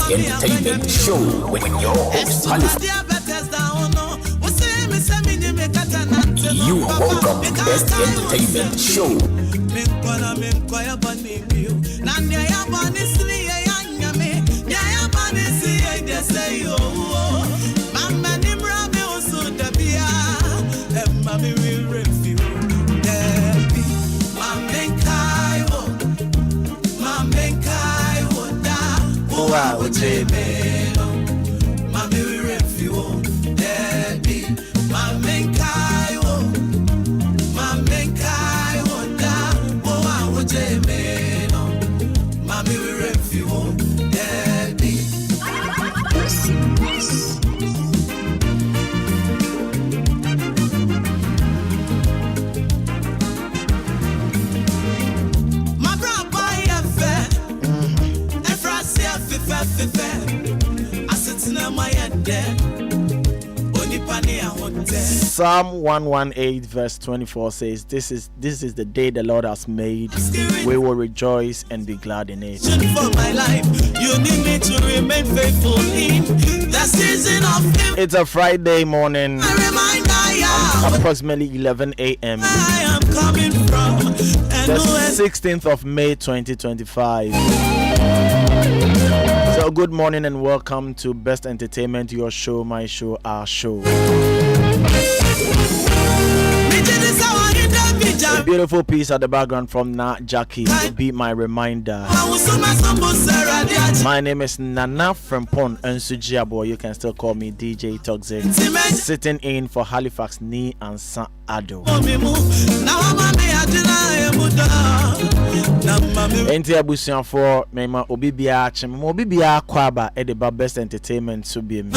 best entertainment show with your host, Halifax. You are welcome to Best Entertainment Show. Wow, Psalm 118 verse 24 says, This is the day the Lord has made. We will rejoice and be glad in it. For my life, you need me to remain faithful in the season of It's a Friday morning, approximately 11 a.m. I am coming from the 16th of May 2025. So good morning and welcome to Best Entertainment, your show, my show, our show. A beautiful piece at the background from Na Jackie to be my reminder. My name is Nana Frempon Ansah Addo. You can still call me DJ Toxic. Sitting in for Halifax Ansah Addo. Enti abusian for mema obibia chem obibia kwaba e de Best Entertainment so be me.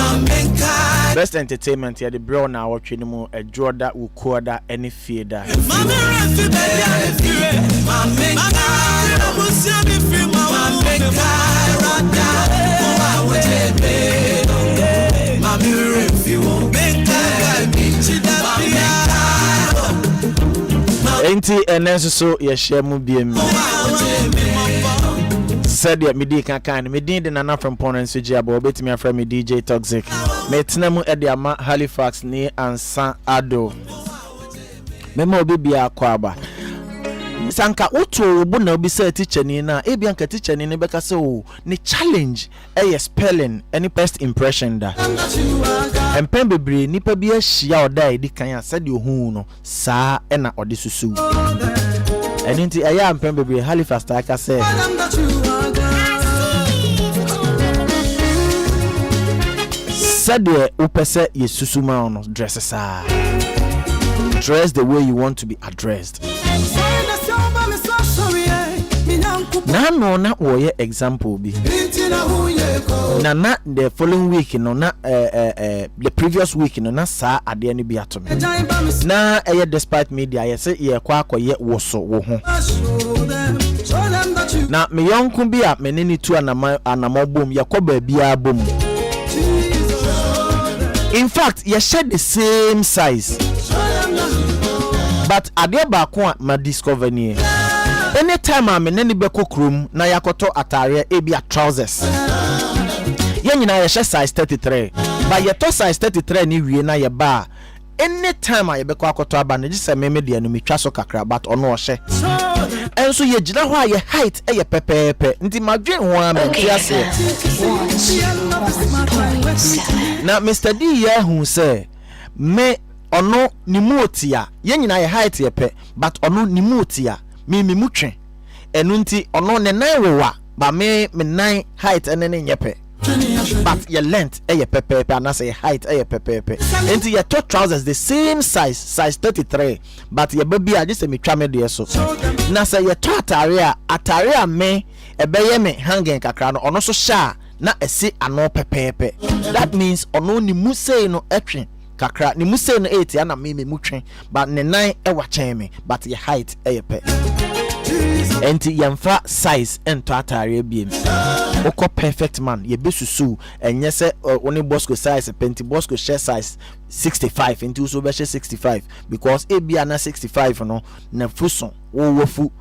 Best Entertainment ya de bro na wotwe ni mu adwoda ukoda ene fieda. Enti enenso so ye share mu biem. Said ya midi kan me din de Nana Frempon Ansah Addo obetimi afra me DJ Toxic. Me tena mu e de ama Halifax Ansah Addo. Mema obibia kwaba. Sanka uto obu na obi say teacher ni na ebia nka teacher ni beka say o ni challenge spelling any first impression da empen bebre nipa bi ahia oda edi kan ya said ohun no saa e na ode susu eni nti eya empen bebre Halifax ta ka say said upese yesusu ma no dress the way you want to be addressed. Na no na woye example bi na the following week no na the previous week no na sa ade ani bi ato me na despite media ye say ye kwa akoye woso wo ho na me yonku bi a me ni tu anama bom ye kwa ba bia bom. In fact ye share the same size but ade ba ko ma discover ni anytime I'm in any beko krum na yakoto atare ebia trousers ye nyina ye size 33 but ye to size 33 ni wie na ye ba anytime I beko akoto aba na gise meme de anu metwa so kakra but ono ohye enso ye gina ho aye height eye pepepe nti madwen ho am ntiase na Mr. D ye hu say me ono ni muotia ye nyina ye height ye pe but ono ni muotia mi mutwe enu nti ono ne nan wewa ba me nan height ene ne nyepe but your length eye pepepe and say height eye pepepe enti your top trousers the same size 33 but your baby a just me twa me de so na say your top atare a me ebeye me hanging kakra no ono so sha na esi ano pepepe that means ono ni musei no etwe kakra ni musei no 80 na me mutwe but ne nan e wa chen me but your height eye pe enti yemfa size ento atare biem oko perfect man ye besusu enye se oni bosco size penti bosco share size 65 enti uso be share 65 because ebia na 65 no na fuson wo wofu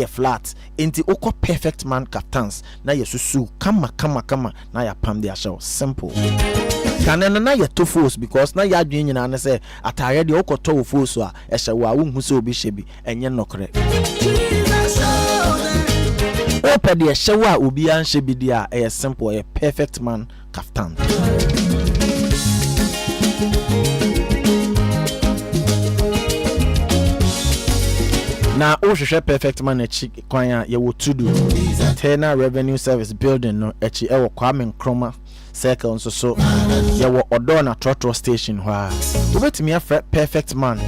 flat into oko perfect man kaftans na yesusu kama na ya pam their show simple can na ya to force because na ya adwen nyina na say atare de oko to force so a ehye wa wo hu so obi hyebi enye nokre opa de ehye wa obi an hyebi dia simple a perfect man kaftan. Na ohwehwe perfect man echi kwan a ye wo tudu Tena Revenue Service building no echi e wo Kwame Nkrumah circle nso so ye wo Odo na Trotro station ho a obetimi afre perfect man e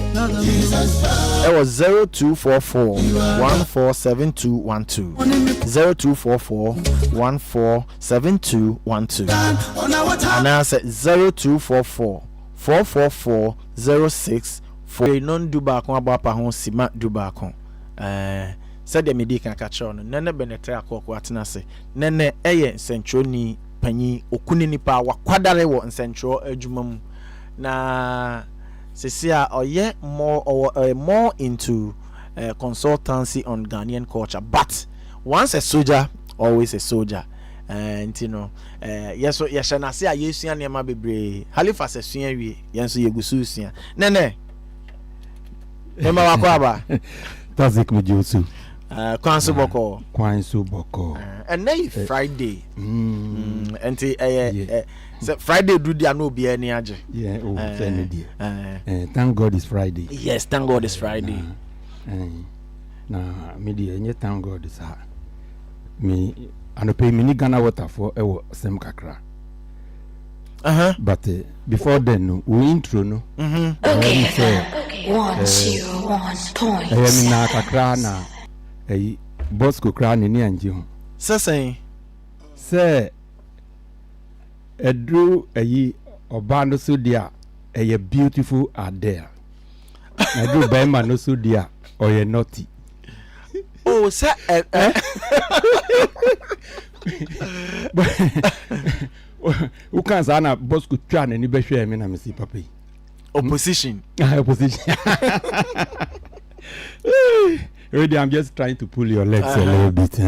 wo 0244147212 0244147212 ana se 02444406 for non do back on about ho sima do back on said the medi kan ka cho no nene benetre akoko atena se nene eye nsentro ni panyi okuni nipa wakwadare wo nsentro adwuma mu na sesia oye more into consultancy on Ghanaian culture, but once a soldier always a soldier. And you know yes na say ayesua niam bebre Halifax asua wie yenso yegusu usua nene ema wakwaba tazik mujusu kwanso boko and now Friday enti Friday do dia no be any age thank God it's Friday. Yes, thank God it's Friday. Na media enye thank God is me and pay mini Ghana water for sem kakra. But before then we intro no. Okay. 101 points. Na kakra na boss ko kra ni anje ho. Say edru oba no so dia beautiful are there. Edru bema no so dia or naughty. Oh, sir. Who can say na boss could try and be sure me na me see papa. Opposition. Opposition. Really, I'm just trying to pull your legs a little bit.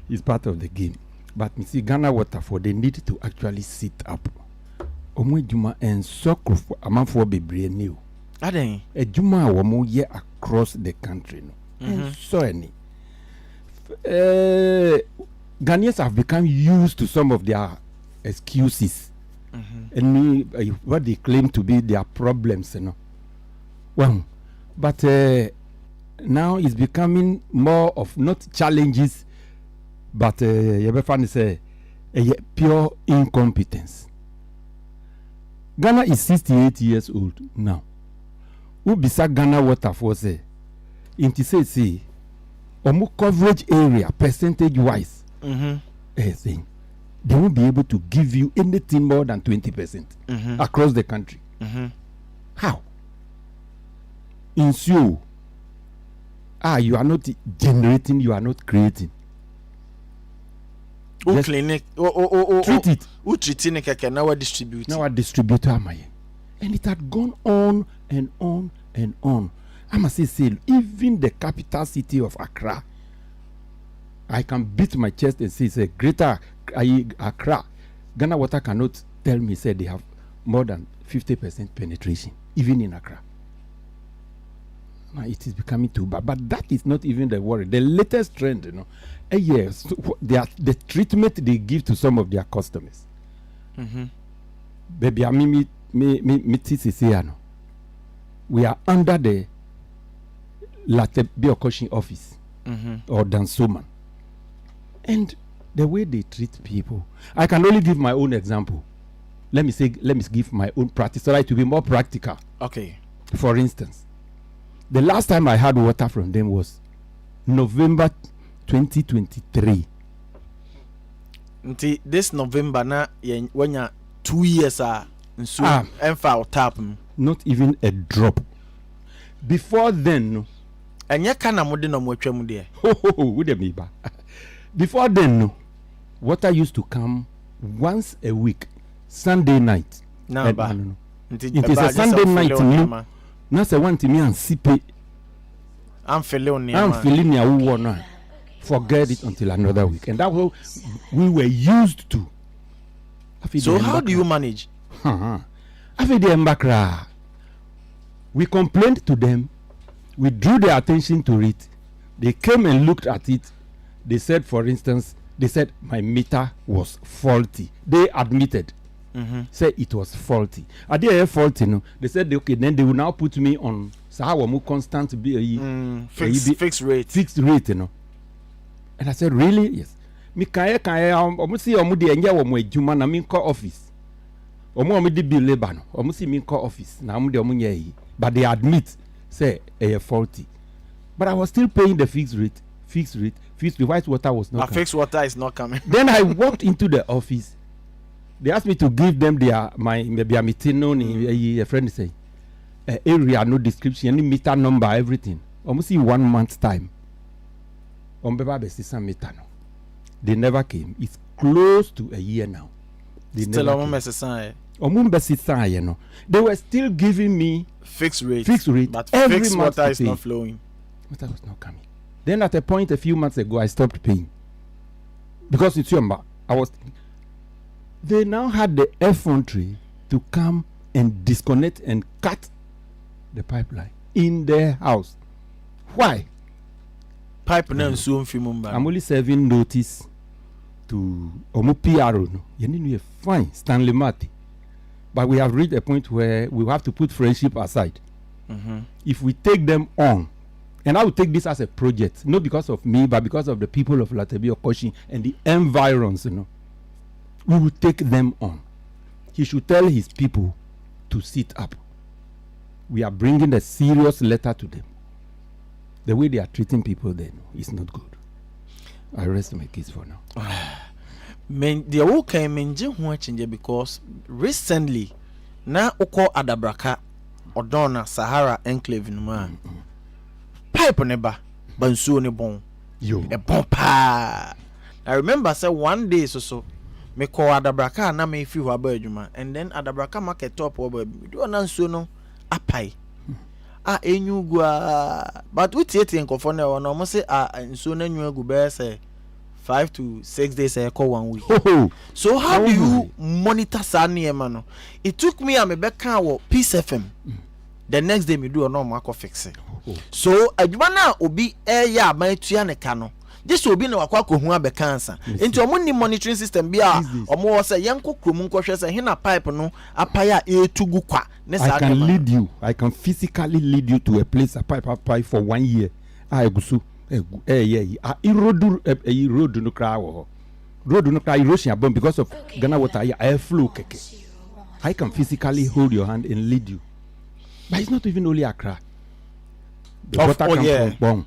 It's part of the game. But me see Ghana Waterford, they need to actually sit up. Omo juma and soccer for amanfo bebre new. Aden. A juma womo ye across the country no. So any Ghanaians have become used to some of their excuses and what they claim to be their problems, you know. Well, but now it's becoming more of not challenges, but you find say pure incompetence. Ghana is 68 years old now. Who beside Ghana Waterford say? Inti say omo coverage area percentage wise thing they won't be able to give you anything more than 20% across the country. How? In so you are not generating, you are not creating. Clinic treat it. Treating now distribute. Now distributor am I. And it had gone on and on and on. I must say, even the capital city of Accra, I can beat my chest and say it's a greater Accra. Ghana Water cannot tell me, say they have more than 50% penetration, even in Accra. Now it is becoming too bad. But that is not even the worry. The latest trend, you know, yes, the treatment they give to some of their customers. Baby, we are under the Latte Biocoaching office or Dansoman. And the way they treat people, I can only give my own example. Let me give my own practice so that to be more practical. Okay. For instance, the last time I had water from them was November 2023. This November na when you 2 years and tap. Not even a drop. Before then, and you can't no more there. Before then, water used to come once a week, Sunday night. It is a Sunday night. Now say one to me and sipe. I'm feeling no. Forget it until another week. And that's what we were used to. So how do you manage? We complained to them. We drew their attention to it. They came and looked at it. They said, for instance, my meter was faulty. They admitted. Said it was faulty. Are they faulty? No. They said, okay, then they will now put me on constant fixed rate. Fixed rate, you know. And I said, really? Yes. Me kaya see omudi enye omo ejuma na me call office. Omo di bill labor no. Omo see me call office. Na omo de omo nye yi. But they admit say faulty. But I was still paying the fixed rate. White water was not coming. Fixed water is not coming. Then I walked into the office. They asked me to give them my meeting a friend say area, no description, any meter number, everything. Almost 1 month's time. They never came. It's close to a year now. They were still giving me fixed rate. But fixed water is not flowing. Water was not coming. Then at a point a few months ago I stopped paying. Because it's your they now had the effrontery to come and disconnect and cut the pipeline in their house. Why? I'm only serving notice to PRO. You need to fine Stanley Marty. But we have reached a point where we have to put friendship aside. If we take them on, and I will take this as a project, not because of me, but because of the people of Latebia Okoshi and the environs, we will take them on. He should tell his people to sit up. We are bringing a serious letter to them. The way they are treating people then is not good. I rest my case for now. The work came because recently na uko Adabraka Odona Sahara enclave in man. Pipe neba bansu ne bon. Yo. A bon pa. I remember say one day so me call Adabraka na me fi ho abadwuma and then Adabraka market top wo do nansu no apai. Enyu gua but we tie nkofo na wo no mo say nsu na nyu agu be say 5 to 6 days I call 1 week. So how do you monitor Sani Emano? It took me a beka wo Peace FM. The next day me do a normal fix it. So adwana obi ya my tuane kano. This will be no akwako hu abeka ansa. Into omo monitoring system bia omo say yanko kromu nkwohwe say hina pipe no apaya etugu kwa. I can lead you. I can physically lead you to a place a pipe for 1 year. Gusu. Road no cry erosion bomb because of Ghana water air flow keke. I can physically hold your hand and lead you. But it's not even only Accra. The water comes from bomb.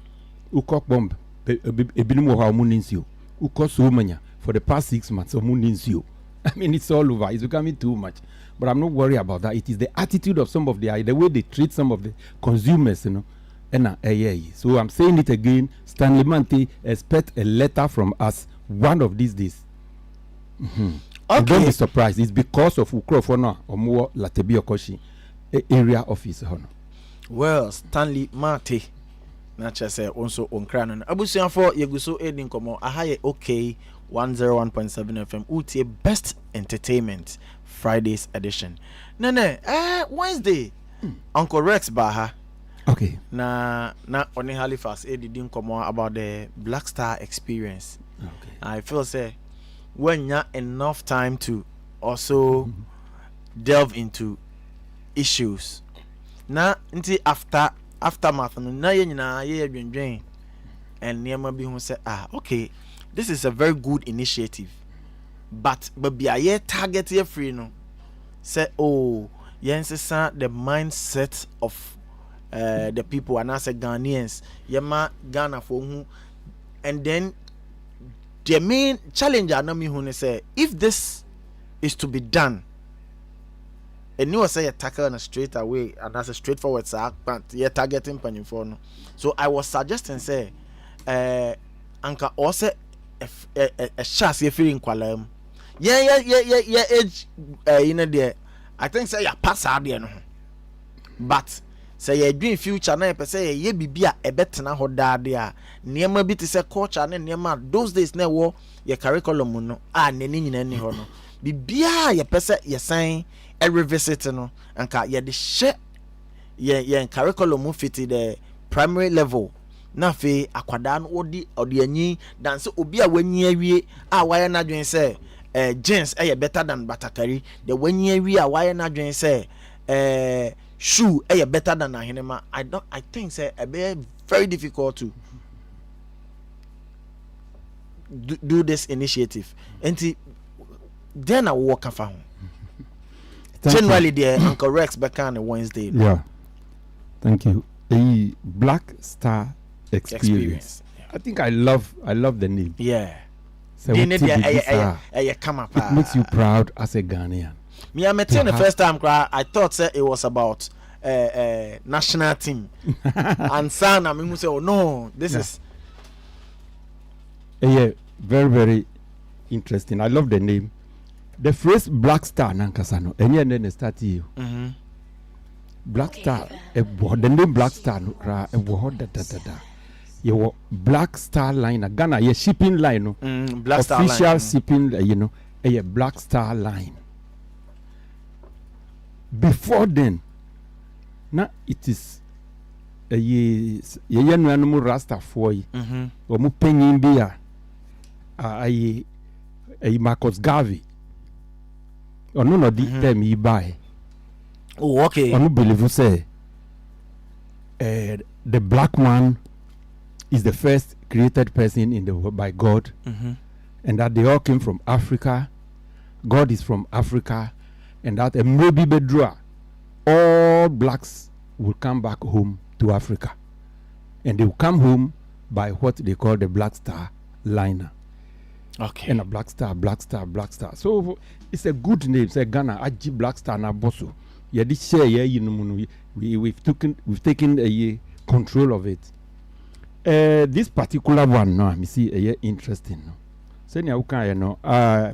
Ukok bomb. Ebinimu wa omunincio. Ukos Romania for the past 6 months omunincio. I mean it's all over. It's becoming too much. But I'm not worried about that. It is the attitude of some of the way they treat some of the consumers, So I'm saying it again. Stanley Mante, expect a letter from us one of these days. Okay. Don't be surprised. It's because of Ukrofona or more Latebia Okoshi area office. Well, Stanley Mante, Nacha say also on Cranon. Abusian for Yeguso Edin Komo. Ahaye okay 101.7 FM. Uti best entertainment Friday's edition. Wednesday. Uncle Rex Baha. Okay. Na only Halifax didn't come on about the Black Star experience. Okay. I feel say when you enough time to also delve into issues. Na until aftermath na ye and near be who say okay, this is a very good initiative. But be a target here free no. Say the mindset of the people and as Ghanaians, Yama Ghana for who, and then the main challenge I know me who say if this is to be done, and you say a tackle and a straight away and that's a straightforward sack, but you're targeting panning for no. So I was suggesting say, Anka also a chance you feeling qualem. Yeah, age there. I think say you pass out there no, but say ye dream future na pe say ye bibia e betena ho daade a niema bi te say culture na niema those days na wo ye curriculum no a nani nyina ni ho no bibia ye pe say ye san e revisit no anka ye de hye ye curriculum fit the primary level na fe akwada no odi anyi dan se obi a wanyi awie a waye na dwen say jeans better than batakari the wanyi awie a waye na dwen say shoe better than ahinema. I think say very difficult to do this initiative and then I walk afa generally the Uncle Rex back on Wednesday. Yeah, thank you. A Black Star experience. Yeah. I think I love the name. Yeah, So it makes you proud as a Ghanaian. Me, I met you the first time. I thought it was about national team, and son, I mean, say, oh no, this is. Yeah, very very interesting. I love the name. The phrase Black Star Nankasano, and then start you. Black Star, the name Black Star, your Black Star Line, Ghana, your shipping line, Black Star official line. shipping, a Black Star Line. Before then, now it is a ye no Rasta for you, or mu penyin bia, a Marcus Garvey, or no di term he buy. Oh, okay. I don't believe you say the black man is the first created person in the world by God, and that they all came from Africa. God is from Africa, and that maybe bedra all blacks will come back home to Africa, and they will come home by what they call the Black Star Liner. Okay. And a Black Star. So it's a good name. It's a Ghana Aji Black Star na bosso. Yeah, this share, we've taken a control of it. This particular one, no, I see interesting. No, I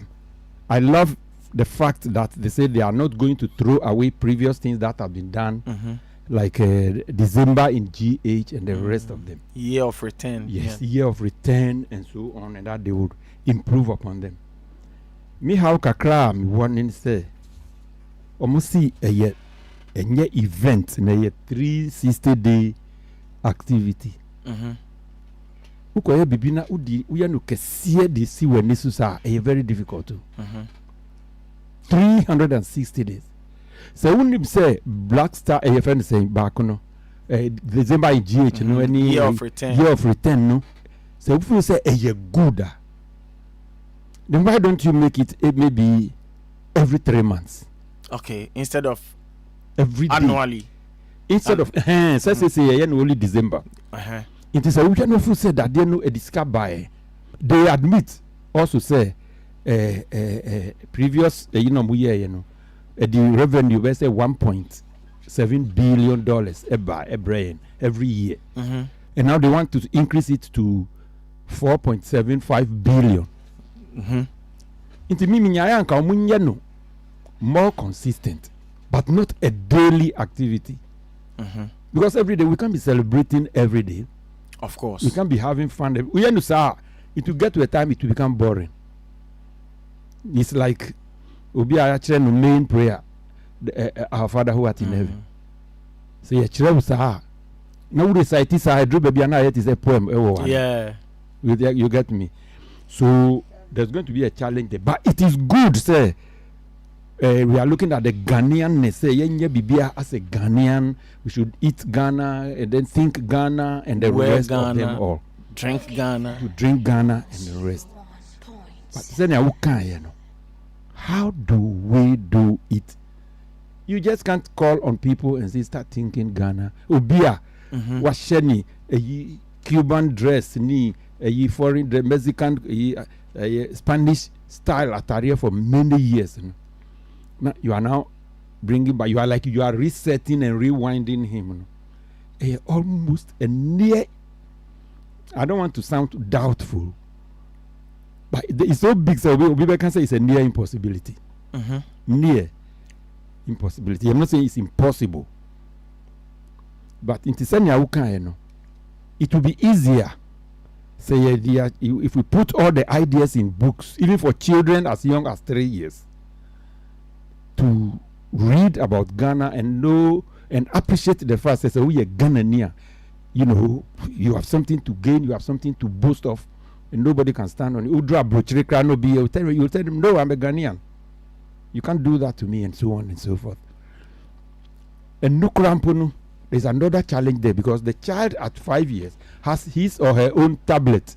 love the fact that they say they are not going to throw away previous things that have been done, like December in GH and the rest of them. Year of return. Yes, year of return and so on, and that they would improve upon them. Me how kakra me warning say. Almost see a event in a 360-day activity. Uko bibina udi uyanu kesie de si when susa a very difficult to 360 days. So when you say Black Star a friend saying back no December in GH no any year of return no. So if you say a year good, then why don't you make it maybe every 3 months? Okay, instead of every day. Annually. Instead of say only December. It is a weekend of said that they know a discard by. They admit also say previous the revenue was say $1.7 billion every year. And now they want to increase it to 4.75 billion. Into me more consistent, but not a daily activity. Because every day we can't be celebrating every day. Of course. We can't be having fun. We understand it will get to a time it will become boring. It's like Obi actually no main prayer, our Father who art in heaven. So you children say, now we recite this. I drew baby and it is a poem. Yeah. You get me. So there's going to be a challenge there, but it is good, say. We are looking at the Ghanaianness. Say, as a Ghanaian, we should eat Ghana and then think Ghana and the rest Ghana, of them all. Drink Ghana. To drink Ghana and the rest. But then, how do we do it? You just can't call on people and say, start thinking Ghana. Ubia, washeni, a Cuban dress, ni a foreign dress, Mexican, Spanish style attire for many years. Now you are now bringing back. You are like you are resetting and rewinding him. Almost a near. I don't want to sound doubtful, but it's so big. So we can say it's a near impossibility. Near impossibility. I'm not saying it's impossible, But in Tisania Uka, it will be easier. Say if we put all the ideas in books, even for children as young as 3 years, to read about Ghana and know and appreciate the fact that we are Ghanaian. You have something to gain, you have something to boast of, and nobody can stand on it. You'll tell them, no, I'm a Ghanaian. You can't do that to me, and so on and so forth. And Nukurampunu, there's another challenge there because the child at 5 years has his or her own tablet.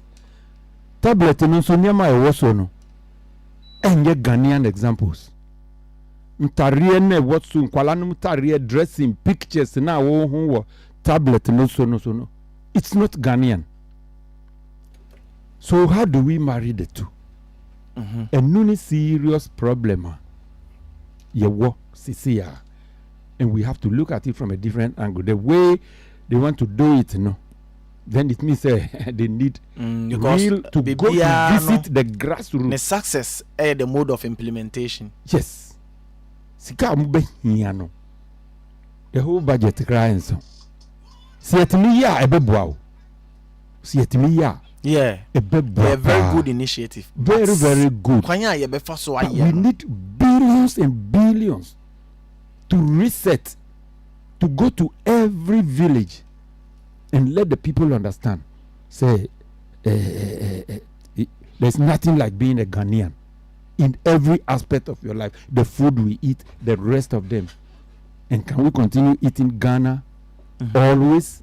Tablet no so nyama e woso no. Enye Ghanaian examples. Mtarie ne wotso nkwala no mtarie dressing pictures na wo ho tablet no so no. It's not Ghanaian. So how do we marry the two? And no serious problem. Yewo sisia. And we have to look at it from a different angle. The way they want to do it, then it means they need real to go to visit the grassroots. The success is the mode of implementation. Yes. Sika mbe hiano. The whole budget crying so. Sietimi ya ebeboa. Sietimi ya. Yeah. Ebeboa. A very good initiative. Very, very good. We need billions and billions to reset, to go to every village and let the people understand. Say, there's nothing like being a Ghanaian in every aspect of your life. The food we eat, the rest of them. And can we continue eating Ghana always?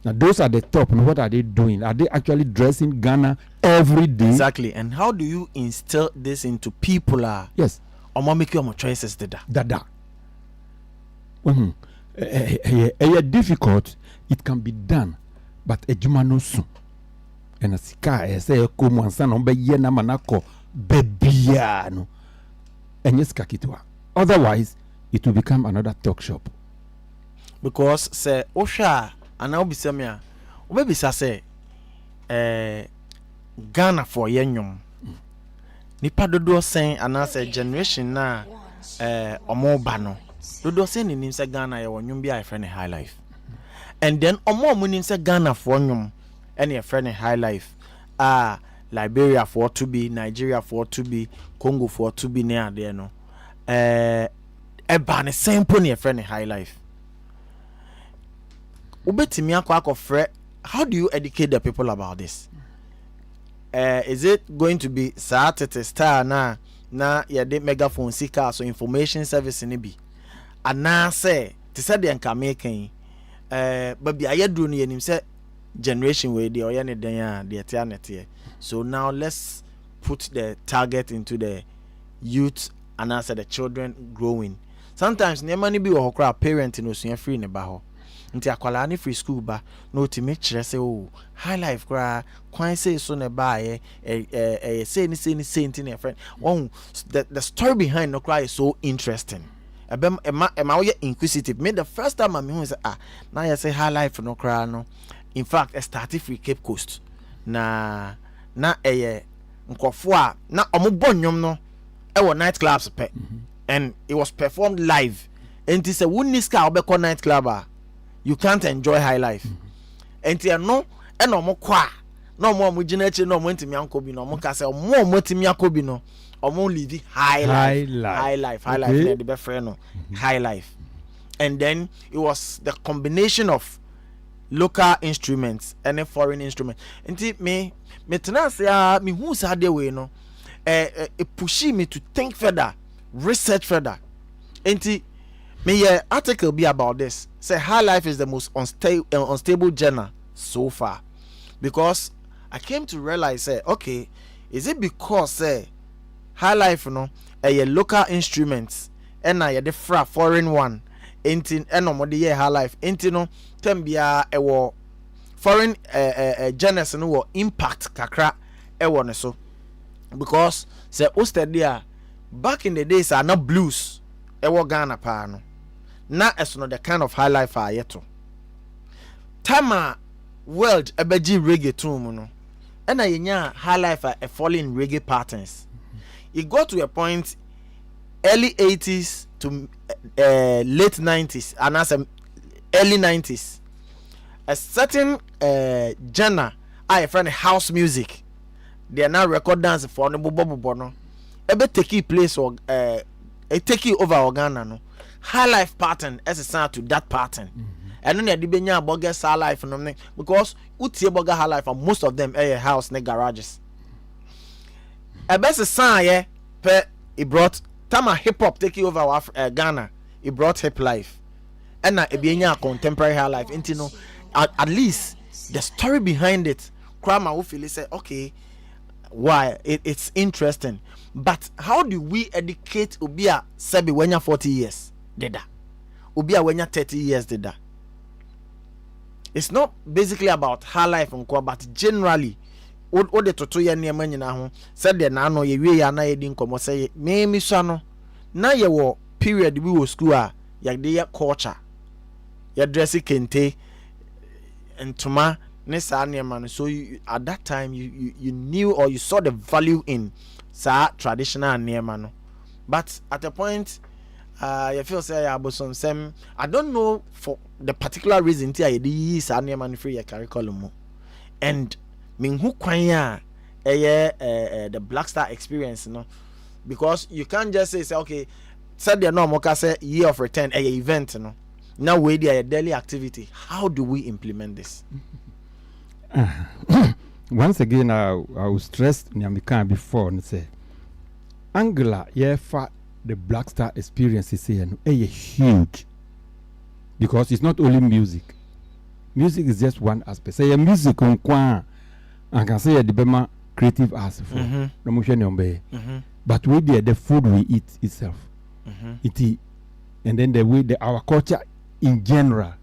Now, those are the top. And what are they doing? Are they actually dressing Ghana every day? Exactly. And how do you instill this into people? Yes. Or make your choices, Dada. Difficult, it can be done, but a jumano soon. And a sika say come and son be yena manako bebiano. And yes kakitwa. Otherwise, it will become another talk shop. Because say Osha and now be semia. Obebi say Ghana for yenyum. Nipa dodo sen anase generation na omo bano. Dodo sen ni say Ghana ye wonyum bi a friend high life. And then omo mu ni say Ghana for nyum any friend high life. Liberia for to be, Nigeria for to be, Congo for to be near there no. Eba ne simple ni friend high life. Ubetimi akwa fre. How do you educate the people about this? Is it going to be Saturday star na yade megaphone sika so information service ni bi? Ana say to say the nka making but bi ayedru no yenim say generation we dey oye ne den a dey tia nete. So now let's put the target into the youth and answer the children growing. Sometimes ne money bi wo hokra parent no so free ne ba ho. Nti akwala ni free school ba no ti me kire say oh high life kra kwan say so ne ba say ni nti ne friend. Oh, the story behind no cry is so interesting. Ema we inquisitive. Me the first time I me say now you say high life no cry no. In fact, I started free Cape Coast. Na nkofo a na omo bonyom no e wo night clubs pe. And it was performed live. And it say wonni ska obekọ night club you can't enjoy high life. And no e no mo kwa no mo gina eche no mo ntimi anko bi no mo ka say mo ntimi akobi no omo live high life okay. The best friend no high life. And then it was the combination of local instruments and a foreign instrument. Nti me tena say me hu sa de we no it pushy me to think further, research further. Nti me article be about this. Say high life is the most unstable genre so far, because I came to realize say okay, is it because high life no a local instruments and a the foreign one enti eno de high life enti no tembia ewo foreign genres no wo impact kakra ewo ne so, because say o study back in the days are not blues ewo Ghana pa no na esono the kind of high life yeto tama world ebeji reggae tune no and yenya high life a falling reggae patterns. It got to a point early 80s to late 90s and as early 90s. A certain genre, I friend house music. They are now record dance for the bobo no. Ebe take place or take over Ghana no. High life pattern as a sound to that pattern. And then the benya bogus high life no because utie boga high life and most of them house ne garages. A best sign it brought Tama hip hop taking over Ghana. It brought hip life. And na ebenya contemporary high life. Intino at least the story behind it. Krama will feel say okay, why it's interesting. But how do we educate Ubia Sebi when you're 40 years? Deda. Ubia when you're 30 years deda. It's not basically about high life but generally what the toto ya near man na ho said the na no ye we ya na ye din komo say me mi so no na ye wo period we wo school a ya de culture ya dress kente entoma ne sa near man. So at that time you knew or you saw the value in sa traditional near man. But at a point you feel say ya bosom sem I don't know for the particular reason ti I dey sa near man free your curriculum and min who kwanya the Black Star experience no because you can't just say okay said the normal say year of return event no now we dey a daily activity. How do we implement this? Once again I will stress nyamika before and say Angela for the Black Star experience is here huge because it's not only music is just one aspect. Say music on kwa I can say the Bema creative arts for but we there the food we eat itself and then the way our culture in general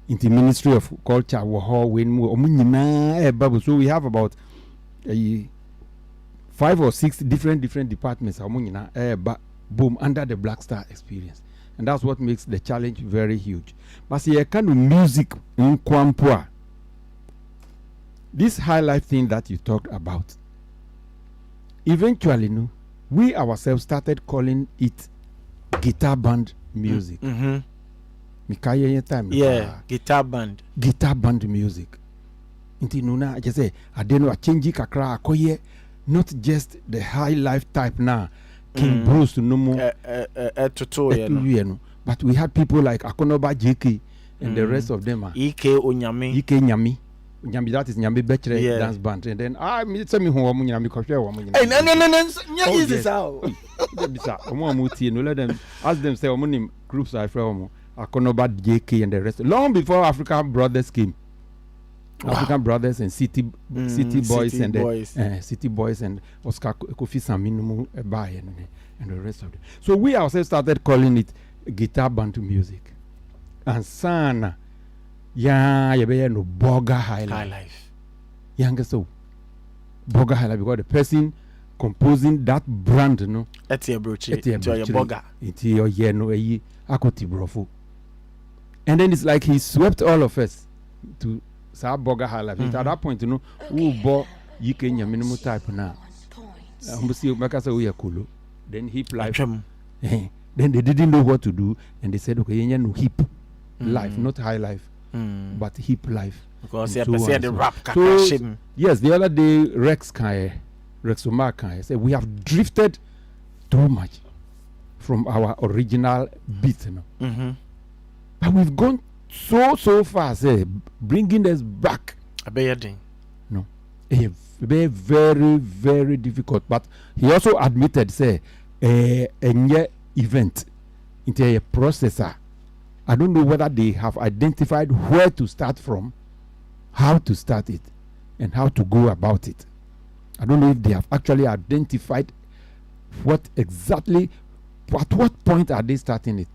in the Ministry of Culture so we have about 5 or 6 different departments boom under the Black Star experience, and that's what makes the challenge very huge. But see, kind of music in Kwampua, this high life thing that you talked about, eventually, no, we ourselves started calling it guitar band music. Guitar band music. Inti nuna I just say I don't know a change kakra akoye not just the high life type now. King Bruce no more tutorial, but we had people like Akonoba JK and the rest of them. EK Nyami, that is Nyami Betre dance band, and then tell me who Nyami Koshe woman. No, let them ask them say omonim groups are from Akonoba JK and the rest. Long before African Brothers came. African Brothers and City Boys and Oscar Kofi Saminu Ebai and the rest of them. So we ourselves started calling it guitar band music. And sana no boga high life. Younger so boga high life because the person composing that brand no your boga it's your akoti brofo. And then it's like he swept all of us to Sa boga high life. At that point, you know, who bought UK minimum type now. Then hip life. Then they didn't know what to do, and they said, okay, no hip life, not high life, but hip life. Because the rap. So, yes, the other day Rex Omar said we have drifted too much from our original beat, you know. But we've gone so far, say bringing us back. No, very very difficult. But he also admitted, say a new event into a processor. I don't know whether they have identified where to start from, how to start it, and how to go about it. I don't know if they have actually identified what exactly, at what point are they starting it.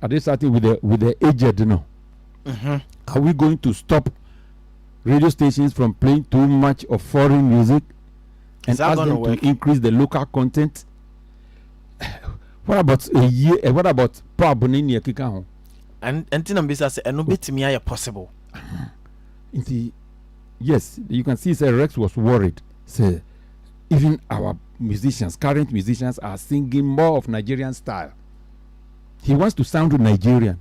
Are they starting with the aged now? Are we going to stop radio stations from playing too much of foreign music and ask them to increase the local content? What about a year? What about Pabonini Kikaho? And Tinambisa said, "No bit me possible." Yes, you can see. Sir Rex was worried. Say, even our musicians, current musicians, are singing more of Nigerian style. He wants to sound Nigerian.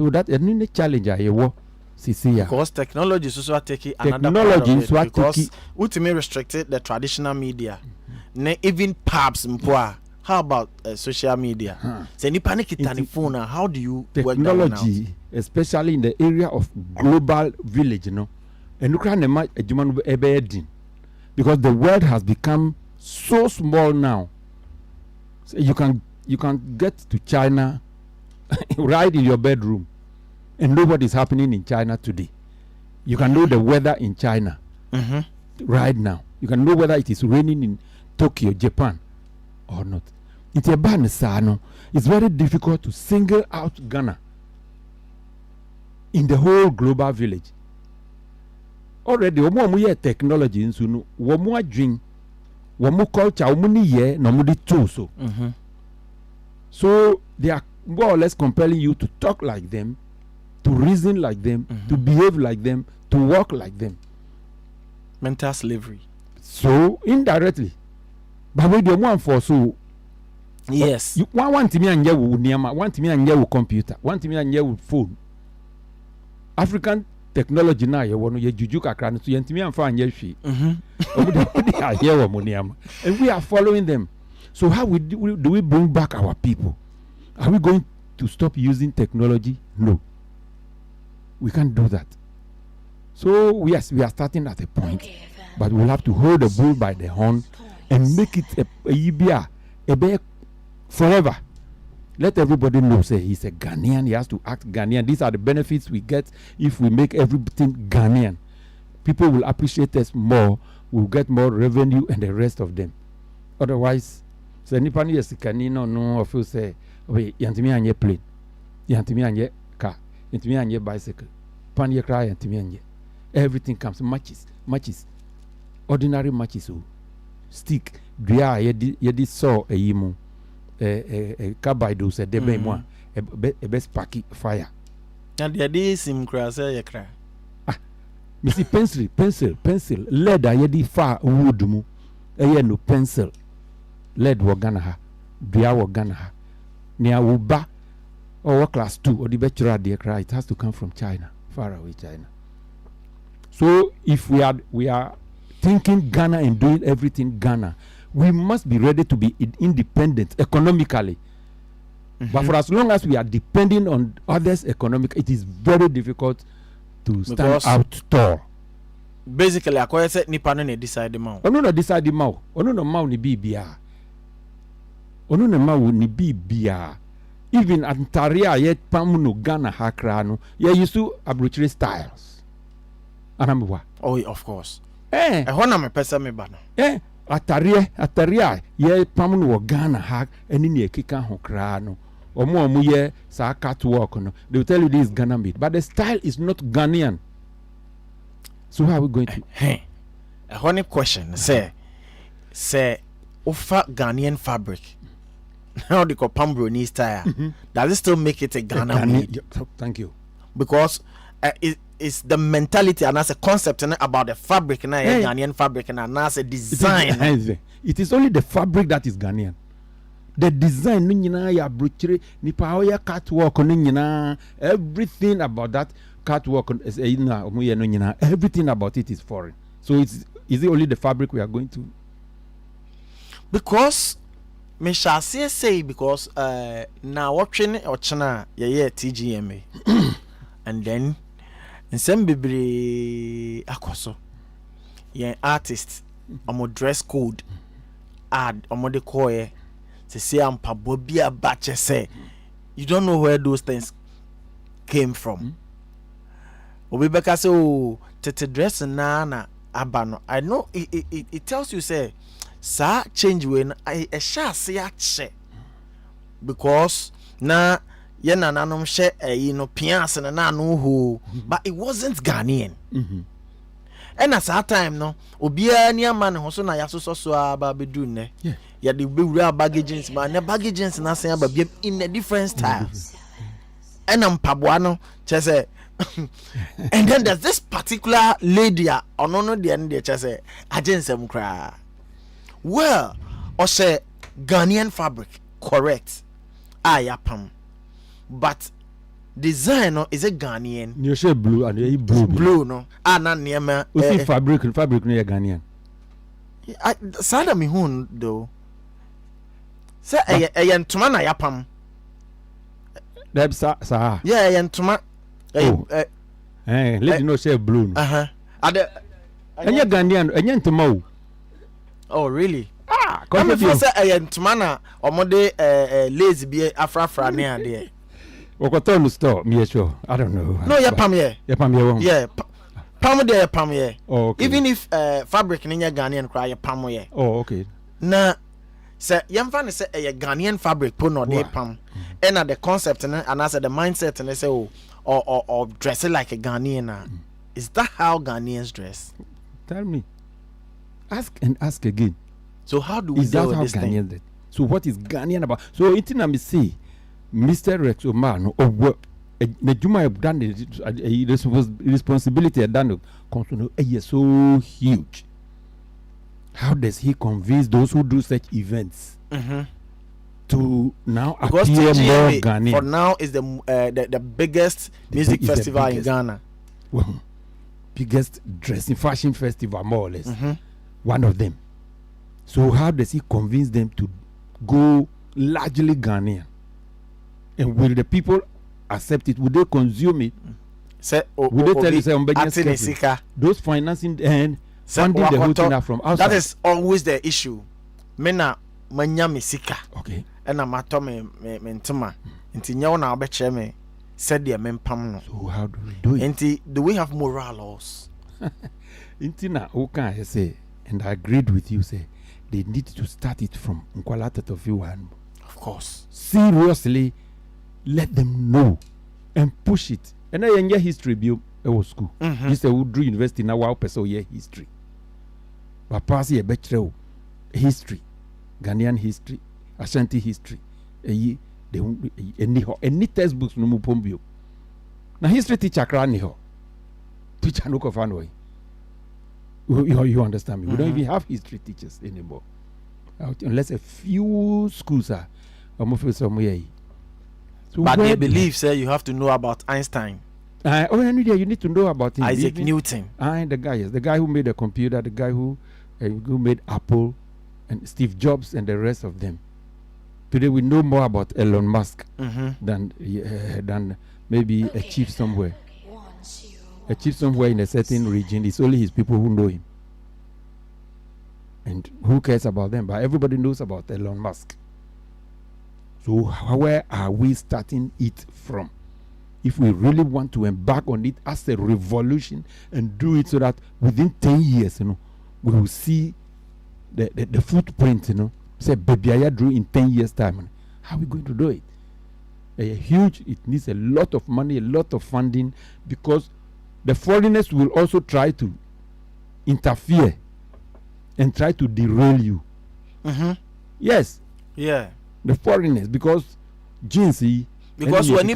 So that any challenge I hear because technology is also taking another technology part of it, is what because ultimately restricted the traditional media. Even pubs mpoa. How about social media? Say ni panic it phone. How do you technology, especially in the area of global village, you know, and because the world has become so small now. So you can get to China right in your bedroom, and know what is happening in China today. You can know the weather in China right now. You can know whether it is raining in Tokyo, Japan, or not. It's a ban, sano. It's very difficult to single out Ghana in the whole global village. Already, we have technology in Sunu, we drink, we culture, we no too so. So they are more or less compelling you to talk like them, to reason like them, to behave like them, to walk like them. Mental slavery. So indirectly, but we don't want for so. Yes. You want me and you want me and you computer, want me and you phone. African technology now you want you juju kakra so yentimi amfa anya hwe. And we are following them. So how do we bring back our people? Are we going to stop using technology? No. We can't do that. So yes, we are starting at a point, but we'll have to hold the bull by the horn and make it a bear forever. Let everybody know, say he's a Ghanaian, he has to act Ghanaian. These are the benefits we get if we make everything Ghanaian. People will appreciate us more, we'll get more revenue and the rest of them. Otherwise, say nipani yesikanino no of you say, okay, yantimi anye plane, yantimi anye car, yantimi anye bicycle, pan ye cry yantimi anye. Everything comes matches. Ordinary matches, stick, dria yedi saw a yimu. Kabaido said debe moi a best packy fire. And the idea is him cry say ye cry. Missy pencil lead a yedi far wood mu a no pencil lead waganaha bia waganaha near wuba or class 2 or the bachelor dear cry. It has to come from China, far away China. So if we are thinking Ghana and doing everything Ghana, we must be ready to be independent economically. But for as long as we are depending on others economically, it is very difficult to stand out tall. Basically, I said nipa no decide the mau. Ono no decide the mau. Ono no mau ni bibia. Ono no mau ni bibia. Even Antaria yet pamuno Ghana hakrano. Yeah, used to abrochire styles. Anamwa. Oh, of course. I wanna me pesa me bana. Ataria ye pamun wo Ghana hack and in ye kika ho krano or more ye sa catwalk no. They will tell you this is Ghana made, but the style is not Ghanaian. So how are we going to a honey question say offer Ghanaian fabric. Now they call Pambro style. Does it still make it a Ghana made? Thank you. Because it's the mentality and as a concept about the fabric and Ghanaian fabric and as a design. It is only the fabric that is Ghanaian. The design, catwalk, everything about that catwalk, everything about it is foreign. So is it only the fabric we are going to? Because me shall say because now watching or chana TGMA and then nsem bebre akoso yen artist omo dress code ad omo de koye say ampabo bia bache say you don't know where those things came from. Obi beka say oh tete dress na abano. I know it tells you say sa change when a sha say ache because na ye nananom hye no piance na no ho but it wasn't Ghanaian. And at that time no obia ni ama ne ho so na yasoso so aba bedu ne ya de bewura baggages ma na baggages na say aba bia in a different styles and mpaboa no che and then there's this particular lady ono no de ne che say agensem kra well or say Ghanaian fabric correct ayapam. But design no is a Ghanaian. You say blue and you blue. Blue no. Ah na niema. You see fabric no you Ghanaian. I sada me hun though. Say ntoma na yapam. That sa. Yeah, ntoma. Let no say blue. Ade Enya Ghanaian, enya ntoma. Oh really? Come me for say ntoma na omode lazy bi afrafra ne ade. Okoto no store, me sure. I don't know. No, yapam ye. Yapam ye. Yeah. Pam de yapam ye. Oh, okay. Even if fabric in Ghanaian cry yapam ye. Oh, okay. Na say yamfa ne say Ghanaian fabric put no de pam. And the concept and I said the mindset and they say or dressing like a Ghanaian. Is that how Ghanaians dress? Tell me. Ask and ask again. So how do we is that deal how with this Ghanaians thing? did? So what is Ghanaian about? So it's in me say Mr. Rex Omar or work the Juma have done the responsibility done is so huge. How does he convince those who do such events to now because appear more TGMA Ghanaian? for now is the biggest music festival in Ghana. Well, biggest dressing fashion festival more or less. One of them. So how does he convince them to go largely Ghanaian? And will the people accept it? Will they consume it? Will they tell you say those financing and funding the whole thing are from outside? That is always the issue. Mena manya misika. Okay. And I'm at me ntoma. Inti nyawo na obeche me said the mempam no. So how do we do it? Inti do we have moral laws? Inti na okay say, and I agreed with you, say they need to start it from Nkwalata to Fiwan. Of course. Seriously, let them know and push it. And I get history bio school. This Udru University now wow person year history. But pass a bachelor history, Ghanaian history, Ashanti history. Any textbooks no mupombio. Now history teacher crani ho. Teacher no kofanoi. You understand me? We don't even have history teachers anymore. Unless a few schools are somewhere. So but they believe, sir, you have to know about Einstein. You need to know about him. Isaac Newton. The guy who made the computer, the guy who made Apple, and Steve Jobs, and the rest of them. Today we know more about Elon Musk than maybe a chief somewhere. A chief somewhere in a certain region. It's only his people who know him. And who cares about them? But everybody knows about Elon Musk. So where are we starting it from? If we really want to embark on it as a revolution and do it so that within 10 years, we will see the footprint, say baby I drew in 10 years time. How are we going to do it? It needs a lot of money, a lot of funding, because the foreigners will also try to interfere and try to derail you. Yes. Yeah. The foreigners, because Jinsey. Because when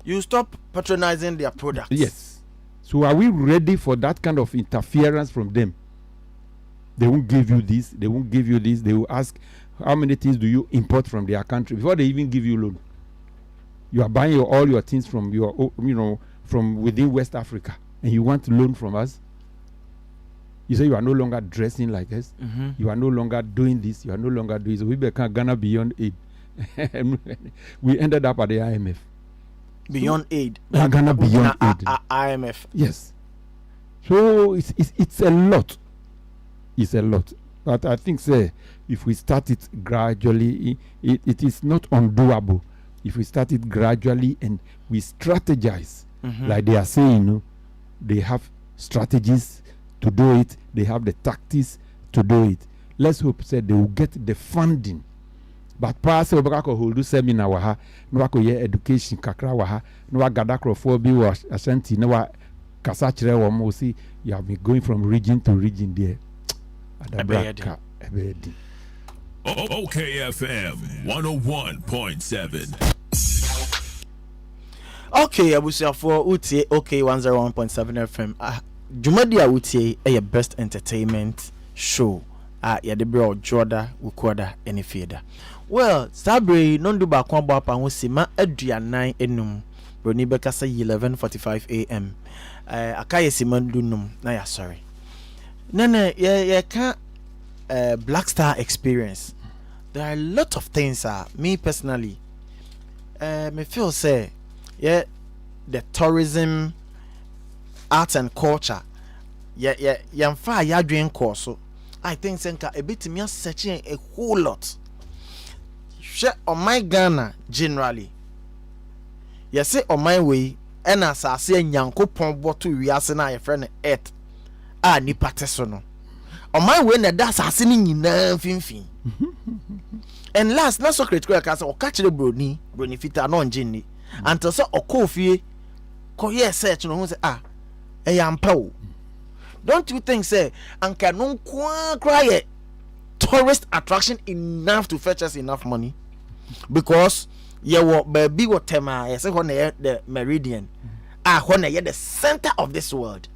you stop patronizing their products. Yes. So are we ready for that kind of interference from them? They won't give you this, they won't give you this. They will ask, how many things do you import from their country before they even give you loan? You are buying all your things from from within West Africa, and you want to loan from us. You say you are no longer dressing like us. You are no longer doing this. You are no longer doing this. We became Ghana beyond aid. We ended up at the IMF. Beyond aid. Ghana beyond aid. IMF. Yes. So it's a lot. It's a lot. But I think, say, if we start it gradually, it is not undoable. If we start it gradually and we strategize, like they are saying, they have strategies to do it. They have the tactics to do it. Let's hope that they will get the funding. But pass over hold seminar waha, no ye education kakra waha, no gadakro for be was ashanti, no kasachre or mosi. You have been going from region to region there. OKFM 101.7. Okay, abusia for utie OK 101.7 FM. Jumadia utie a best entertainment show ya de bro Jordan Wukoda any feeder. Well, Sabri non do ba kwamba pa ho sima aduanan enum. Broni beka say 11:45 a.m. Akaye sima dunum na ya sorry. Nene ya ka Black Star experience. There are a lot of things me personally me feel say the tourism, arts and culture yamfa ya dwen course. I think senka a bit me searching a whole lot. Share on my Ghana generally. You say on my way, and as I say Yankopon bottle we are saying your friend earth. Nipa tesono. On my way na that's asini nyina finfin. And last na so critical ka say o catch the broni fita no ngini. Until so okofie ko ye search no say ampa o. Don't you think say anka no cry tourist attraction enough to fetch us enough money? Because ye wo baby wo tema ye say the meridian the center of this world.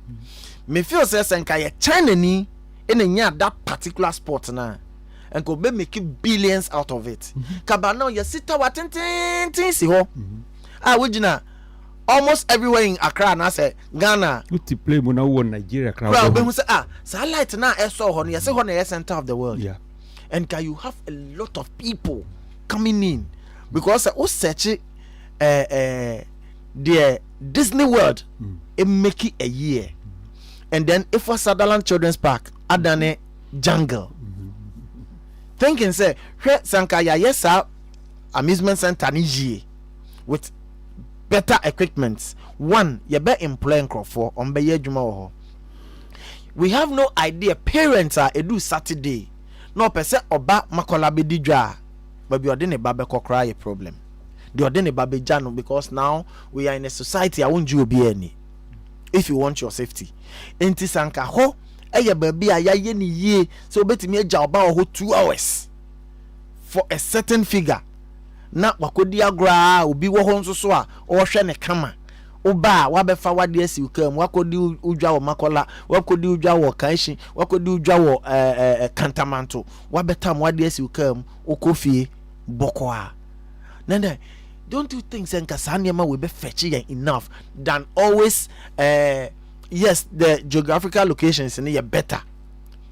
Me feel say anka ye China ni in that particular spot na and go be making billions out of it. Kaba now you sit what see ho wujina almost everywhere in Accra na say Ghana to play mo na wo Nigeria crowd be say so light na so ho you say ho na center of the world. Yeah. And can you have a lot of people coming in because who search the Disney World it make it a year. And then if for Sutherland Children's Park adane jungle thinking say sankaya yes amusement center ni with better equipment. One, you be employing for on be adwuma. We have no idea parents are edu Saturday no pese oba makola be didwa but we odene ba be kokra a problem the odene ba be jano because now we are in a society I won't you be any if you want your safety enti sanka ho eye ba bi ayaye ni ye so betimi agya oba ho 2 hours for a certain figure na wakodi agra obi wo ho nso so a o hwe ne kama oba wabefa wade asi ukam wakodi udwa wo makola wakodi udwa wo kanshi wakodi udwa wo kantamanto wabetam wade asi ukam okofie bokoa nende don't you think senka saniema we be fetching enough than always yes the geographical locations in here better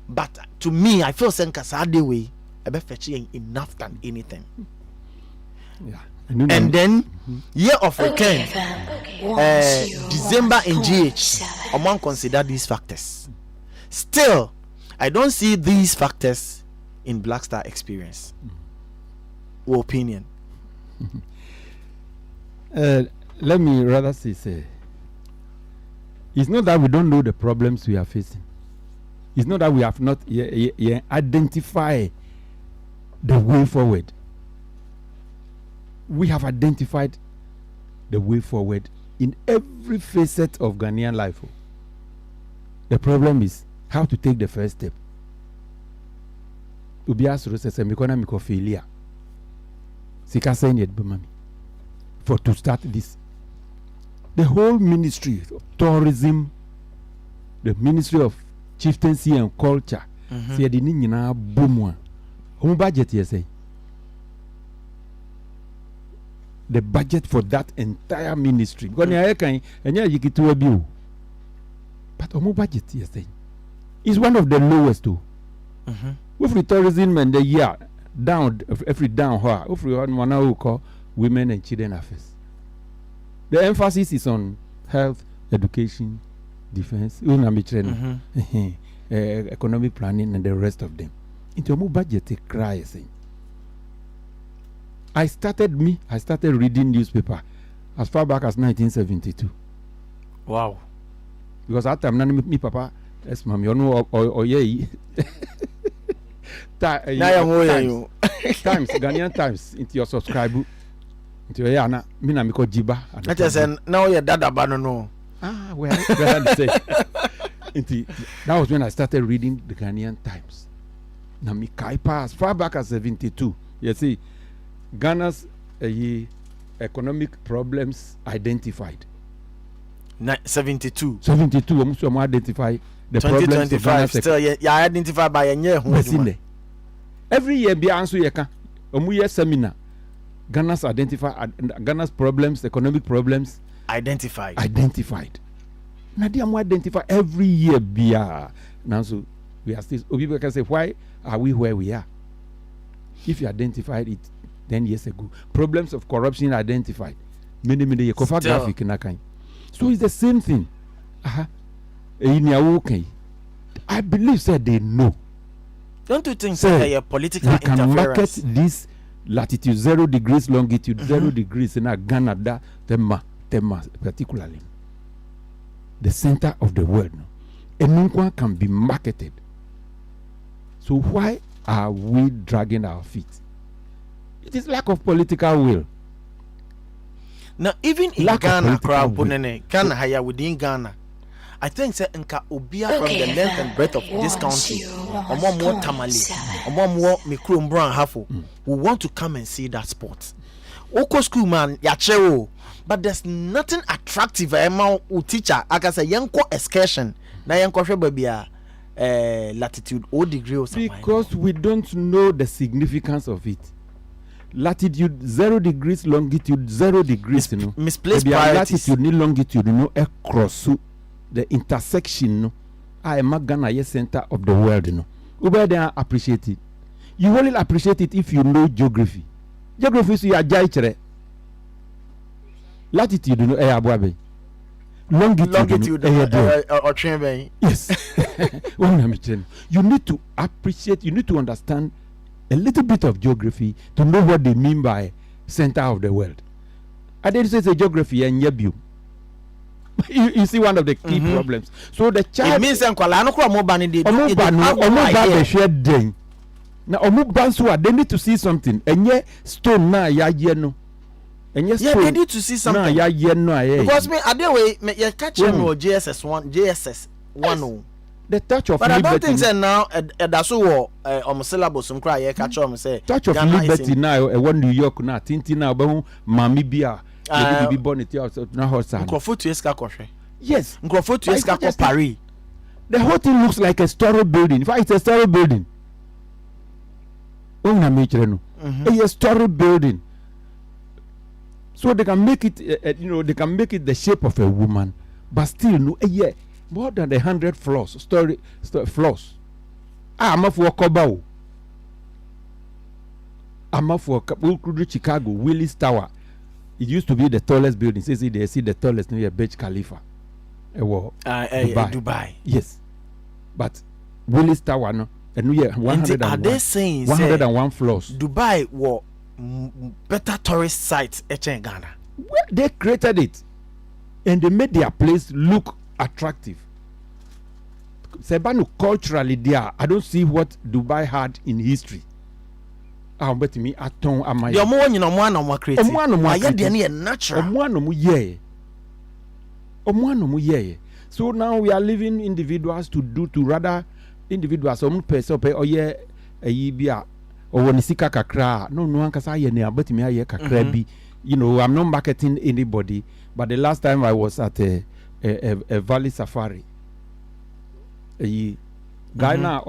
but to me I feel senka sade way be fetching enough than anything. Yeah. And then year of return December in GH among consider these factors. Still I don't see these factors in Black Star experience or opinion. Let me rather say it's not that we don't know the problems we are facing. It's not that we have not identified the way forward. We have identified the way forward in every facet of Ghanaian life. The problem is how to take the first step. Economic failure. For to start this. The whole ministry of tourism, the ministry of chieftaincy and culture, budget the budget for that entire ministry because but our budget is one of the lowest too. With the tourism and the year down every down here one now call women and children affairs. The emphasis is on health, education, defense, economic planning and the rest of them. Into a budget cry saying I started reading newspaper as far back as 1972. Wow. Because at that time me papa yes ma'am you know or yeah times Ghanaian Times into your subscribe into your yana me na me ko jiba that is now your dada bano no well say that was when I started reading the Ghanaian Times na me kai pass far back as 72 you see Ghana's economic problems identified. 72 almost identify the problems of 2025 still you identify by a every year be answer yeka omu seminar Ghana's Ghana's problems, economic problems identified na they am identify every year bia now. So we are still people can say, why are we where we are? If you identified it 10 years ago, problems of corruption identified many cover graphic na kind. So it's the same thing. I believe that they know. Don't you think that a political you can interference market this latitude 0 degrees, longitude 0 degrees in Ghana, that tema particularly the center of the world. And no one can be marketed. So why are we dragging our feet? It is lack of political will. Now, even in Ghana, Ghana higher within Ghana, I think that Nka Obia from the length and breadth of this country, or more Tamale, or more Mikro Brown Hafo, who want to come and see that sport. Oko school man, yachewo, but there's nothing attractive. Emma teacher, I can say yanko excursion, na yanko shebabia latitude 0 degree or something. Because we don't know the significance of it. Latitude 0 degrees, longitude 0 degrees. Misplaced priorities. Latitude ni longitude across the intersection. No, I am Ghana, yes, center of the world. No, over there appreciate it. You only appreciate it if you know geography. Geography is your jai. Latitude no air abuabe. Longitude or train. Yes. You need to appreciate. You need to understand a little bit of geography to know what they mean by center of the world. I didn't say geography and yebu. You see one of the key problems. So the child it means they need to see something. And yet stone na ya no. And yes, they need to see something. Because me other way you catch him or JSS 1. The touch of but liberty. I don't think that now that's all syllabus some cry catch on say touch of liberty now one New York na tinti na ba mami bia you be born it out na hosa. Yes. Paris. The whole thing looks like a story building. In fact, it's a story building. A story building. So they can make it, they can make it the shape of a woman, but still, more than 100 floors. Story floors. I'm up for Kobao. I'm up for Chicago, Willis Tower. It used to be the tallest building. They see the tallest near Burj Khalifa. Dubai. Yes, but Willis Tower, no, and we are 101. Are they saying 101 floors? Dubai were better tourist sites in Ghana. Well, they created it, and they made their place look attractive. Sebanu culturally there, I don't see what Dubai had in history. Bet me aton amaya. The more you know, one creative. Natural. So now we are leaving individuals to rather individuals some person pay bia or when sika kakra no ankasa ye na bet me aye kakra bi. I'm not marketing anybody, but the last time I was at a Valley Safari Ghana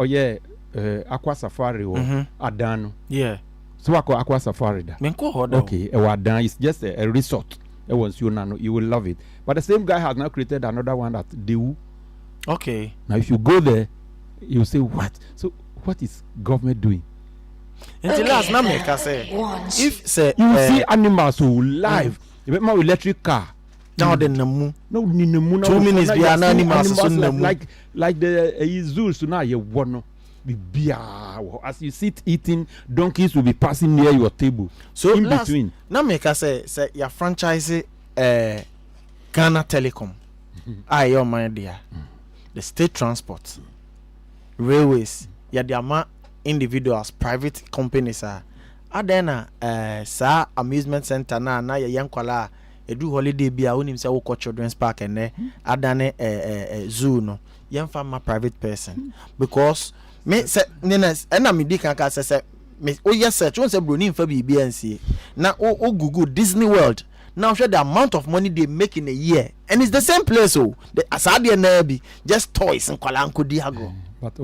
aqua safari or Adano. Yeah. So aqua safari da. Okay, Adan is just a resort. Once you will love it. But the same guy has now created another one at Dewu. Okay. Now if you go there, you say what? So what is government doing? Until last now make us say if say you see animals who live. You my electric car. Now the namu. No, 2 minutes be an animals like the zoos so now you want as you sit eating, donkeys will be passing near your table. So in between. Now make us say your franchise Ghana Telecom. Your mind there. The state transport, railways, the individuals, private companies are then sa amusement center na yankwala edu holiday bia onim say wo children's park and adane zoo no yemfa ma private person because me say nenes na me di kan ka say me o yes search won say broni mfa bibia nsie na o google Disney World Now show the amount of money they make in a year, and it's the same place. So the Asadi and Nabi just toys and Kwalanko Diago. But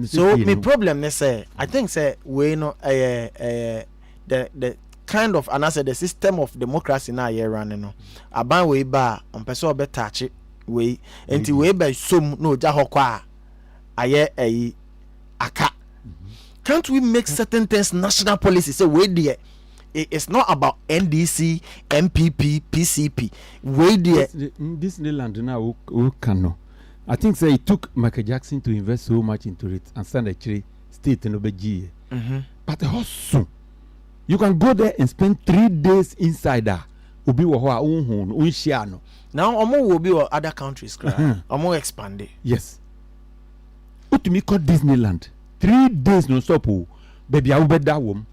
so my problem is I think say we know the kind of and I said the system of democracy now here running no. Aban we ba on person be touch it we until we be some no jahokwa aye aka. Can't we make certain things national policy? Say we there. It's not about NDC, MPP, PCP. We there. Disneyland now who can know. I think say it took Michael Jackson to invest so much into it and stand actually state in OBG. But how soon? You can go there and spend 3 days inside there. Ubi wa unshiano. Now Omo will be other countries. Omo expanded. Yes. What to me call Disneyland? 3 days no stop. Baby, I will bet that woman.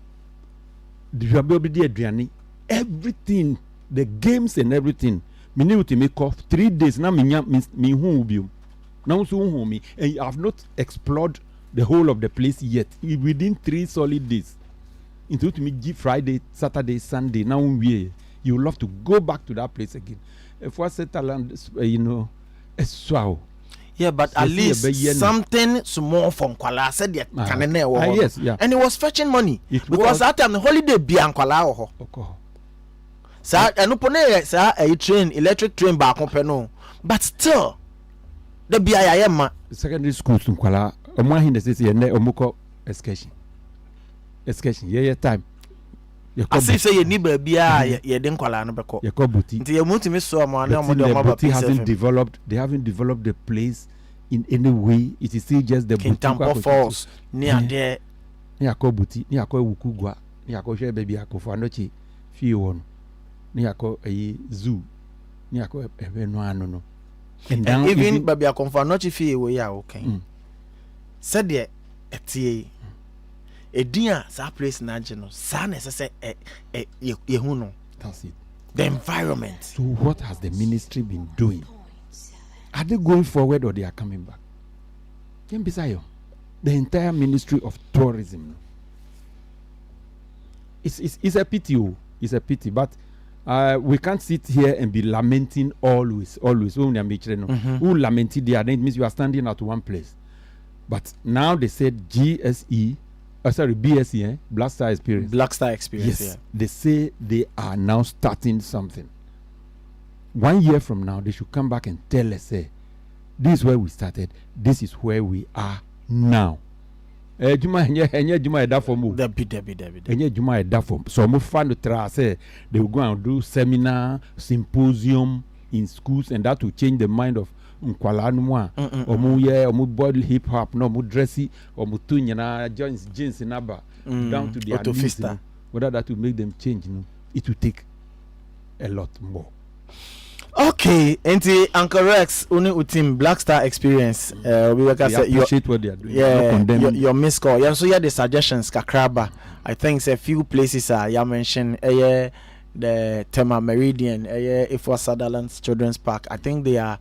Everything, the games and everything. Me need to make off 3 days. Now me who be now so who me and I have not explored the whole of the place yet. Within 3 solid days. Into to me give Friday, Saturday, Sunday. Now we you love to go back to that place again. If I set land, it's wow. Yeah, but at least something small from Kuala said that yes, yeah. And it was fetching money because that time the holiday be an Kuala. Sir, and upon sir, a train, electric train back on but still the BIM secondary schools in Kuala, in the city and Omuko excursion. Yeah, time. I say you need be you didn't Kuala no beko. You call Buti. Until you want to miss so much. Buti hasn't developed. They haven't developed the place in any way. It is still just the Buti Falls near there. Near call Buti. Near call Wukugwa. Near call share baby. Ako for anochi. Few one. Near call a zoo. Near call no. And even baby ako for anochi fee we are okay. Said there etie. Edia sa place na no sa necessary yehuno. That's it. The environment. So what has the ministry been doing? Are they going forward or they are coming back? The entire ministry of tourism. It's a pity. It's a pity, but we can't sit here and be lamenting always. Who lamented there? Then it means you are standing at one place. But now they said GSE. BSE, Black Star Experience. Black Star Experience, yes, yeah. They say they are now starting something. 1 year from now, they should come back and tell us, this is where we started, this is where we are now. Juma that for mu. Juma that for. So mo fan say they will go and do seminar, symposium in schools, and that will change the mind of Nkwala numwa omu body hip hop no mu dressy omu tunyana jeans naba down to their knees, whether that will make them change, it will take a lot more. Okay, anti Uncle Rex uni utim Black Star Experience we work as appreciate what they are doing. Yeah, your miss call. Yeah, so the suggestions kakraba. I think a few places you mentioned the Tema Meridian if for Sutherland's Children's Park. I think they are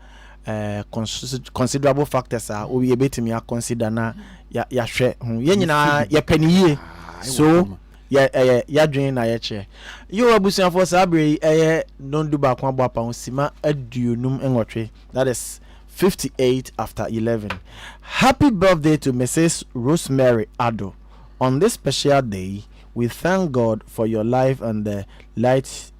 considerable factors we able to consider na ya share nyina ya paniye so ya dwen na ya che yo abusuan for sabre non do ba kwa bo apa sima aduonum enwotwe, that is 58 after 11. Happy birthday to Mrs. Rosemary Addo. On this special day, we thank God for your life and the light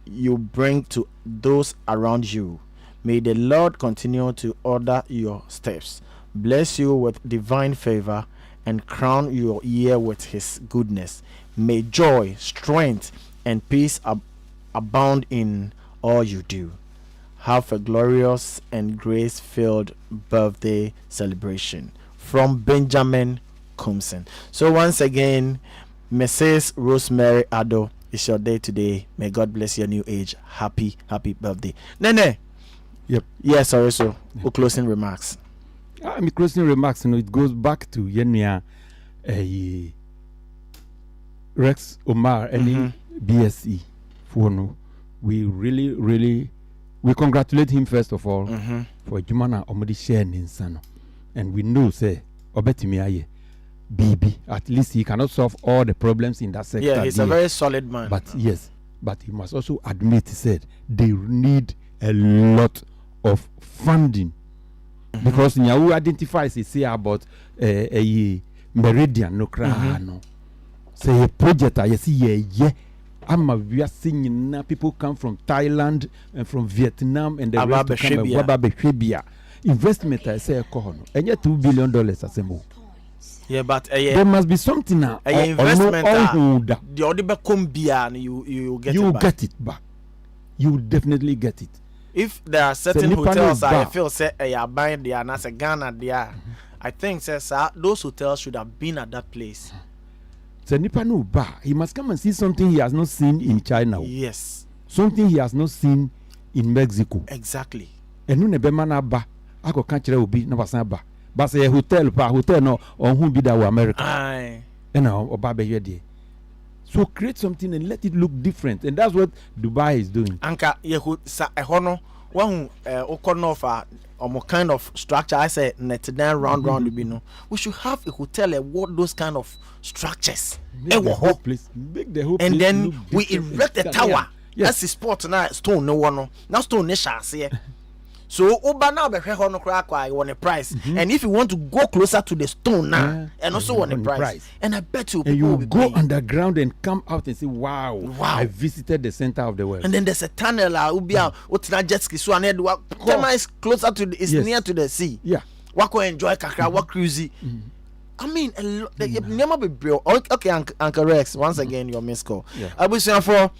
you bring to those around you. May the Lord continue to order your steps, bless you with divine favor, and crown your year with his goodness. May joy, strength, and peace abound in all you do. Have a glorious and grace-filled birthday celebration. From Benjamin Kumsen. So once again, Mrs. Rosemary Addo, it's your day today. May God bless your new age. Happy birthday. Nene. Yep. Yes, sorry, so closing remarks. My closing remarks, it goes back to Yenya Rex Omar and BSE for we really we congratulate him first of all for Jumana Omodi sharing in Sano. And we know say Obetimi aye BB, at least he cannot solve all the problems in that sector. Yeah, he's a very solid man. But yes, but he must also admit, he said, they need a lot of funding. Because Nyawu identifies, he say about a meridian, no no. Say a project, I see, yeah. We are seeing now people come from Thailand and from Vietnam and the rest to come. Investment, I say, and yet $2 billion as a move. Yeah, but there must be something now. Investment, the audible cumbia, and you get it back. You will definitely get it. If there are certain hotels I feel say they are buying there and as a Ghana there, I think those hotels should have been at that place. He must come and see something he has not seen in China. Yes. Something he has not seen in Mexico. Exactly. And no nebemana ba ako kanchire obi na basan ba. Ba say hotel no on who be that America. Aye. And now oba be here there. So create something and let it look different, and that's what Dubai is doing. Anka yehu sa ehono one okonofa or kind of structure. I say net down round you know. We should have a hotel what those kind of structures. Make the whole place and then we erect a tower. That's the spot now. Stone no one. Now stone ne shall. So Oba now be hono crack I want a price. And if you want to go closer to the stone now, and also want a price. And I bet you people will go underground and come out and say, wow, I visited the center of the world. And then there's a tunnel ubia otina jet ski so and is closer to is near to the sea. Yeah. Wako enjoy kakra, walk cruisy. I mean, never be bro. Okay, Uncle Rex. Once again, your missed call. I wish you for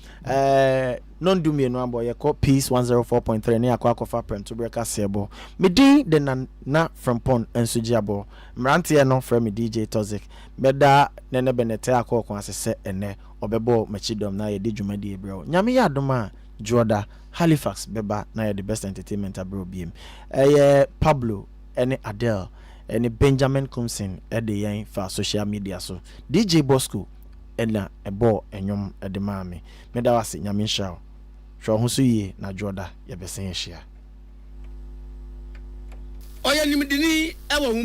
non do me no boy. You call Peace 104.3 near Kwakofa Prem to break a sebo. Me di the na from Pon and Sujiabo. Mrantia no from me DJ Tozik. Beda nene benete akọ kon asese ene obebo machidom na ye di dwumadi bro. Nyame ya doma Joda Halifax beba na ye the best entertainment bro biem. Pablo ene Adele. And Benjamin Kumsin at the young for social media so DJ Bosco and a ball and yum at the mammy. Medawasi Yamin Shaw. Show who ye na Joda, ya be saying share.